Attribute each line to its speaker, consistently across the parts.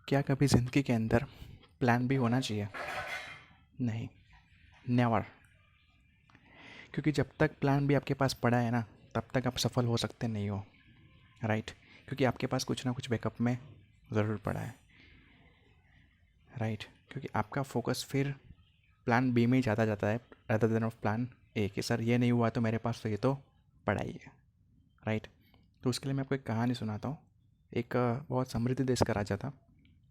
Speaker 1: क्या कभी ज़िंदगी के अंदर प्लान बी होना चाहिए? नहीं, नेवर। क्योंकि जब तक प्लान बी आपके पास पड़ा है ना, तब तक आप सफल हो सकते नहीं हो, राइट? क्योंकि आपके पास कुछ ना कुछ बैकअप में ज़रूर पड़ा है, राइट? क्योंकि आपका फोकस फिर प्लान बी में ही ज़्यादा जाता है rather than of plan A, कि सर ये नहीं हुआ तो मेरे पास तो ये तो पड़ा ही है, राइट? तो उसके लिए मैं आपको एक कहानी सुनाता हूँ। एक बहुत समृद्ध देश का राजा था,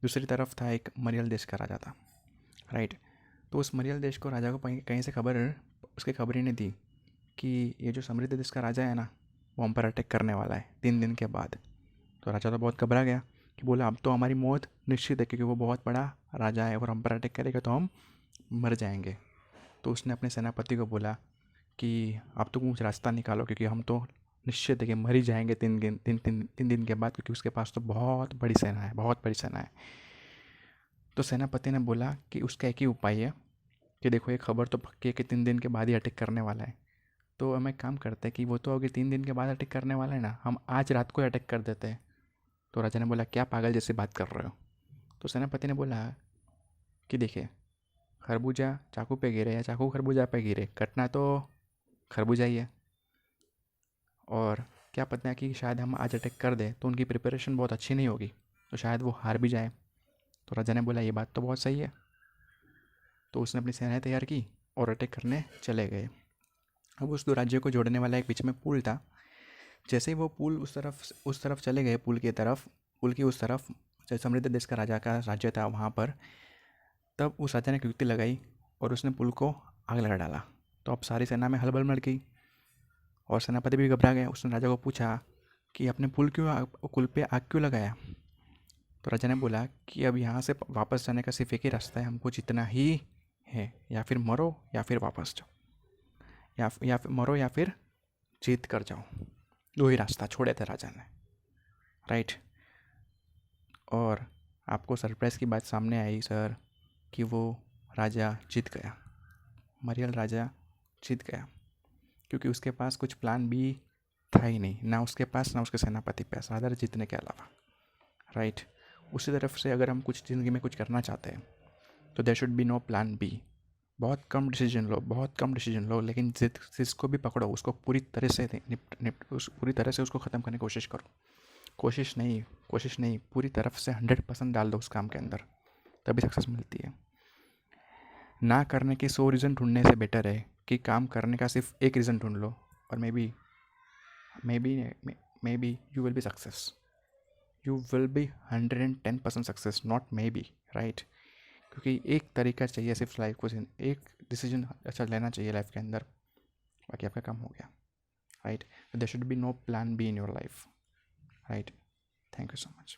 Speaker 1: दूसरी तरफ था एक मरियल देश का राजा था, राइट? तो उस मरियल देश को राजा को कहीं से उसकी खबर ही नहीं दी कि ये जो समृद्ध देश का राजा है ना, वो हम पर अटैक करने वाला है 3 दिन के बाद। तो राजा तो बहुत घबरा गया कि बोला अब तो हमारी मौत निश्चित है, क्योंकि वो बहुत बड़ा राजा है और हम पर अटैक करेगा तो हम मर जाएंगे। तो उसने अपने सेनापति को बोला कि अब तो कुछ रास्ता निकालो, क्योंकि हम तो निश्चित है कि मर ही जाएंगे 3 दिन के बाद, क्योंकि उसके पास तो बहुत बड़ी सेना है, बहुत बड़ी सेना है। तो सेनापति ने बोला कि उसका एक ही उपाय है कि देखो ये खबर तो पक्की है कि 3 दिन के बाद ही अटैक करने वाला है। तो हम एक काम करते हैं कि वो तो अगर 3 दिन के बाद अटैक करने वाला है ना, हम आज रात को अटैक कर देते हैं। तो राजा ने बोला क्या पागल जैसी बात कर रहे हो? तो सेनापति ने बोला कि देखिए, खरबूजा चाकू पे गिरे या चाकू खरबूजा पे गिरे, कटना तो खरबूजा ही है। और क्या पता है कि शायद हम आज अटैक कर दें तो उनकी प्रिपरेशन बहुत अच्छी नहीं होगी, तो शायद वो हार भी जाए। तो राजा ने बोला ये बात तो बहुत सही है। तो उसने अपनी सेनाएं तैयार की और अटैक करने चले गए। अब उस दो राज्यों को जोड़ने वाला एक बीच में पुल था। जैसे ही वो पुल उस तरफ चले गए, पुल की उस तरफ जो समृद्ध देश का राजा का राज्य था वहाँ पर, तब उस राजा ने एक युक्ति लगाई और उसने पुल को आग लगा डाला। तो अब सारी सेना में हलबल मच गई और सेनापति भी घबरा गया। उसने राजा को पूछा कि आपने पुल पे आग क्यों लगाया? तो राजा ने बोला कि अब यहाँ से वापस जाने का सिर्फ एक ही रास्ता है, हमको जितना ही है, या फिर मरो या फिर वापस जाओ, या फिर मरो या फिर जीत कर जाओ। 2 ही रास्ता छोड़े थे राजा ने, राइट? और आपको सरप्राइज़ की बात सामने आई सर, कि वो राजा जीत गया, मरियल राजा जीत गया, क्योंकि उसके पास कुछ प्लान बी था ही नहीं, ना उसके पास ना उसके सेनापति के पास, राजा जीतने के अलावा, राइट? उसी तरफ से अगर हम कुछ ज़िंदगी में कुछ करना चाहते हैं तो there should be no plan B. बहुत कम डिसीजन लो, लेकिन जिसको भी पकड़ो उसको पूरी तरह से पूरी तरह से उसको ख़त्म करने की कोशिश करो। कोशिश नहीं, पूरी तरफ से 100% डाल दो उस काम के अंदर, तभी सक्सेस मिलती है। ना करने के 100 रीज़न ढूंढने से बेटर है कि काम करने का सिर्फ एक रीज़न ढूंढ लो, और may be you will be success, you will be 110% success, not may be, right? क्योंकि एक तरीका चाहिए सिर्फ लाइफ को, एक डिसीजन अच्छा लेना चाहिए लाइफ के अंदर, बाकी आपका काम हो गया, right? There should be no plan B in your life, right? Thank you so much.